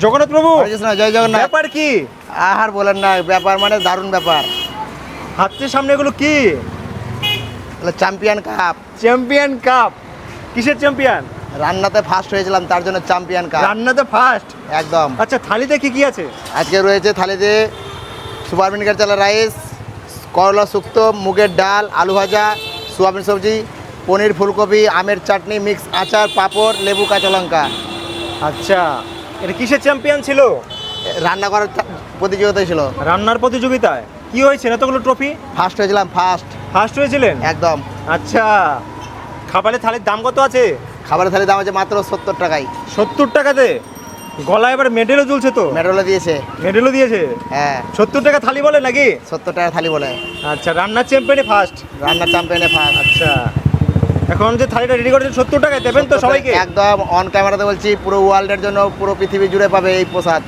জগন্নাথ প্রভু, জয় জগন্নাথ। ব্যাপার কি? আর বলেন না, ব্যাপার মানে দারুণ ব্যাপার। হাতের সামনে এগুলো কি? Champion cup. Champion cup? কিসের চ্যাম্পিয়ন? রান্নাতে ফার্স্ট হয়েছিলাম, তার জন্য চ্যাম্পিয়ন কাপ। রান্নাতে ফার্স্ট? একদম। আচ্ছা, থালিতে কি কি আছে? আজকে রয়েছে থালিতে সুপার মিনিকেট চালা রাইস, করলা শুক্তো, মুগের ডাল, আলু ভাজা, সোয়াবিন সবজি, পনির, ফুলকপি, আমের চাটনি, মিক্স আচার, পাঁপড়, লেবু, কাঁচা লঙ্কা। আচ্ছা, এটা কিসের চ্যাম্পিয়ন ছিল? রান্না করার প্রতিযোগিতায় ছিল। রান্নার প্রতিযোগিতায় কি হয়েছে? এতগুলো ট্রফি? ফার্স্ট হয়েছিলাম, ফার্স্ট। ফার্স্ট হয়েছিলেন? একদম। আচ্ছা, খাবারের থালির দাম কত আছে? খাবারের থালির দাম আছে মাত্র 70 টাকায়। 70 টাকাতে? গলায় এবার মেডেলও ঝুলছে তো? মেডেলও দিয়েছে। মেডেলও দিয়েছে? হ্যাঁ। 70 টাকা থালি বলে নাকি? 70 টাকা থালি বলে। আচ্ছা, রান্নার চ্যাম্পিয়নে ফার্স্ট? রান্নার চ্যাম্পিয়নে ফার্স্ট। আচ্ছা, এখন যে থালিটা রেডি করেছেন 70 টাকায় দেবেন তো সবাইকে? একদম অন ক্যামেরাতে বলছি, পুরো ওয়ার্ল্ডের জন্য, পুরো পৃথিবী জুড়ে পাবে এই প্রসাদ।